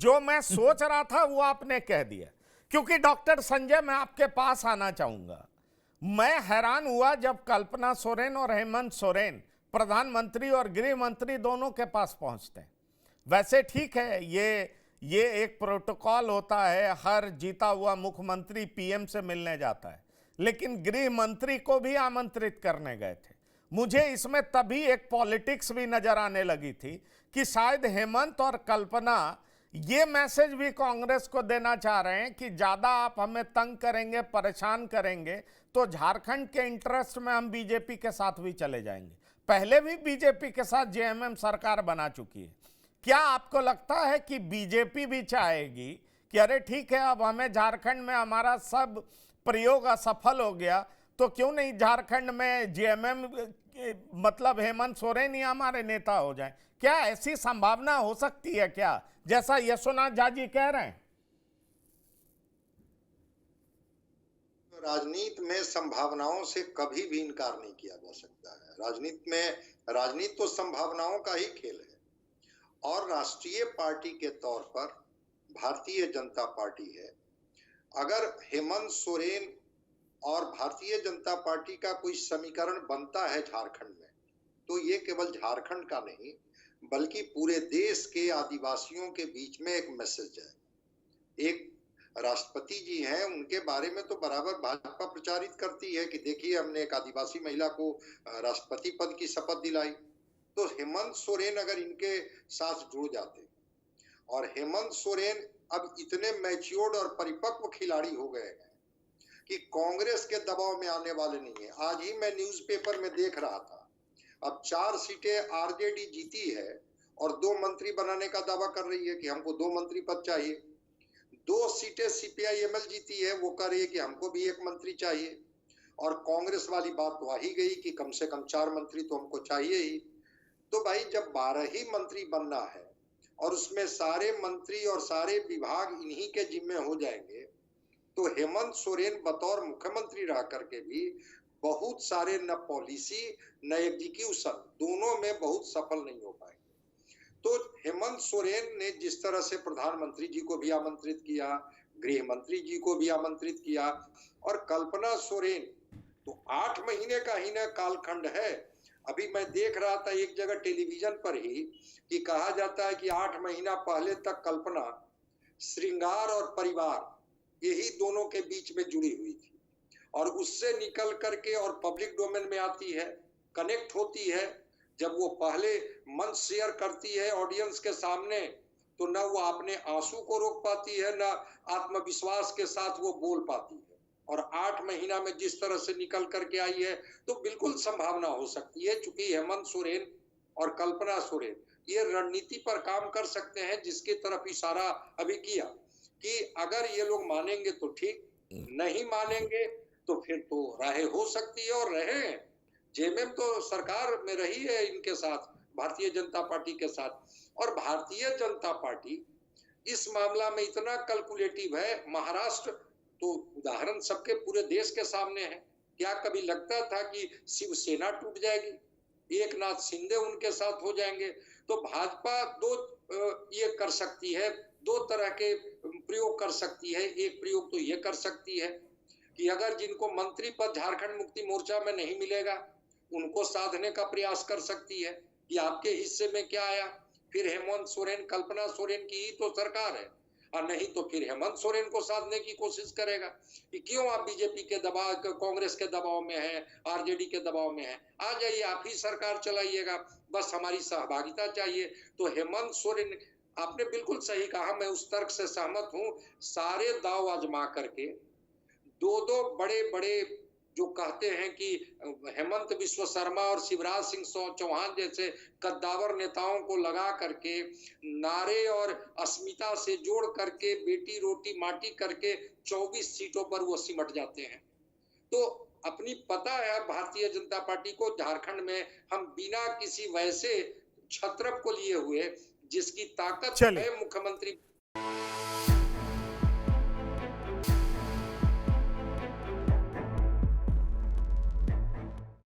जो मैं सोच रहा था वो आपने कह दिया। क्योंकि डॉक्टर संजय, मैं आपके पास आना चाहूंगा। मैं हैरान हुआ जब कल्पना सोरेन और हेमंत सोरेन प्रधानमंत्री और गृह मंत्री दोनों के पास पहुंचते हैं। वैसे ठीक है, ये एक प्रोटोकॉल होता है, हर जीता हुआ मुख्यमंत्री पीएम से मिलने जाता है, लेकिन गृह मंत्री को भी आमंत्रित करने गए थे। मुझे इसमें तभी एक पॉलिटिक्स भी नजर आने लगी थी कि शायद हेमंत और कल्पना ये मैसेज भी कांग्रेस को देना चाह रहे हैं कि ज्यादा आप हमें तंग करेंगे, परेशान करेंगे, तो झारखंड के इंटरेस्ट में हम बीजेपी के साथ भी चले जाएंगे। पहले भी बीजेपी के साथ जेएमएम सरकार बना चुकी है। क्या आपको लगता है कि बीजेपी भी चाहेगी कि अरे ठीक है, अब हमें झारखंड में हमारा सब प्रयोग असफल हो गया, तो क्यों नहीं झारखंड में जेएमएम मतलब हेमंत सोरेन ही हमारे नेता हो जाए? क्या ऐसी संभावना हो सकती है क्या, जैसा यशोनाथ झा जी कह रहे हैं? राजनीति में संभावनाओं से कभी भी इनकार नहीं किया जा सकता है। राजनीति तो संभावनाओं का ही खेल है। और राष्ट्रीय पार्टी के तौर पर भारतीय जनता पार्टी है। अगर हेमंत सोरेन और भारतीय जनता पार्टी का कोई समीकरण बनता है झारखंड में, तो ये केवल झारखंड का नहीं बल्कि पूरे देश के आदिवासियों के बीच में एक मैसेज है। एक राष्ट्रपति जी हैं, उनके बारे में तो बराबर भाजपा प्रचारित करती है कि देखिए हमने एक आदिवासी महिला को राष्ट्रपति पद की शपथ दिलाई। तो हेमंत सोरेन अगर इनके साथ जुड़ जाते, और हेमंत सोरेन अब इतने मैच्योर्ड और परिपक्व खिलाड़ी हो गए हैं कि कांग्रेस के दबाव में आने वाले नहीं है। आज ही मैं न्यूज़पेपर में देख रहा था, अब 4 सीटें आरजेडी जीती है और 2 मंत्री बनाने का दावा कर रही है कि हमको 2 मंत्री पद चाहिए। 2 सीटें सीपीआई-एमएल जीती है, वो कह रही है कि हमको भी 1 मंत्री चाहिए। और कांग्रेस वाली बात तो आ ही गई कि कम से कम 4 मंत्री तो हमको चाहिए ही। तो भाई जब 12 ही मंत्री बनना है और उसमें सारे मंत्री और सारे विभाग इन्हीं के जिम्मे हो जाएंगे, तो हेमंत सोरेन बतौर मुख्यमंत्री रह करके भी बहुत सारे न पॉलिसी न एग्जीक्यूशन, दोनों में बहुत सफल नहीं हो पाएंगे। तो हेमंत सोरेन ने जिस तरह से प्रधानमंत्री जी को भी आमंत्रित किया, गृह मंत्री जी को भी आमंत्रित किया, और कल्पना सोरेन तो 8 महीने का ही न कालखंड है। अभी मैं देख रहा था एक जगह टेलीविजन पर ही कि कहा जाता है कि 8 महीना पहले तक कल्पना श्रृंगार और परिवार यही दोनों के बीच में जुड़ी हुई थी, और उससे निकल करके और पब्लिक डोमेन में आती है, कनेक्ट होती है। जब वो पहले मंच शेयर करती है ऑडियंस के सामने, तो न वो अपने आंसू को रोक पाती है, न आत्मविश्वास के साथ वो बोल पाती है। और 8 महीना में जिस तरह से निकल करके आई है, तो बिल्कुल संभावना हो सकती है, चूंकि हेमंत सोरेन और कल्पना सोरेन ये रणनीति पर काम कर सकते हैं, जिसकी तरफ इशारा अभी किया कि अगर ये लोग मानेंगे तो ठीक, नहीं मानेंगे तो फिर तो राहे हो सकती है, और रहे हैं। जेएमएम तो सरकार में रही है इनके साथ, भारतीय जनता पार्टी के साथ। और भारतीय जनता पार्टी इस मामला में इतना कैलकुलेटिव है। महाराष्ट्र तो उदाहरण सबके पूरे देश के सामने है। क्या कभी लगता था कि शिवसेना टूट जाएगी, एकनाथ शिंदे उनके साथ हो जाएंगे? तो भाजपा ये कर सकती है, 2 तरह के प्रयोग कर सकती है। एक प्रयोग तो ये कर सकती है कि अगर जिनको मंत्री पद झारखंड मुक्ति मोर्चा में नहीं मिलेगा, उनको साधने का प्रयास कर सकती है कि आपके हिस्से में क्या आया, फिर हेमंत सोरेन कल्पना सोरेन की ही तो सरकार है, और नहीं तो फिर हेमंत सोरेन को साधने की कोशिश करेगा कि क्यों आप बीजेपी के दबाव, कांग्रेस के दबाव में है, आरजेडी के दबाव में है, आ जाइए आप ही सरकार चलाइएगा, बस हमारी सहभागिता चाहिए। तो हेमंत सोरेन, आपने बिल्कुल सही कहा, मैं उस तर्क से सहमत हूं। सारे दाव आजमा करके 2 बड़े बड़े जो कहते हैं कि हेमंत विश्व शर्मा और शिवराज सिंह चौहान जैसे कद्दावर नेताओं को लगा करके, नारे और अस्मिता से जोड़ करके, बेटी रोटी माटी करके 24 सीटों पर वो सिमट जाते हैं। तो अपनी पता है भारतीय जनता पार्टी को, झारखंड में हम बिना किसी वैसे छत्रप को लिए हुए, जिसकी ताकत है मुख्यमंत्री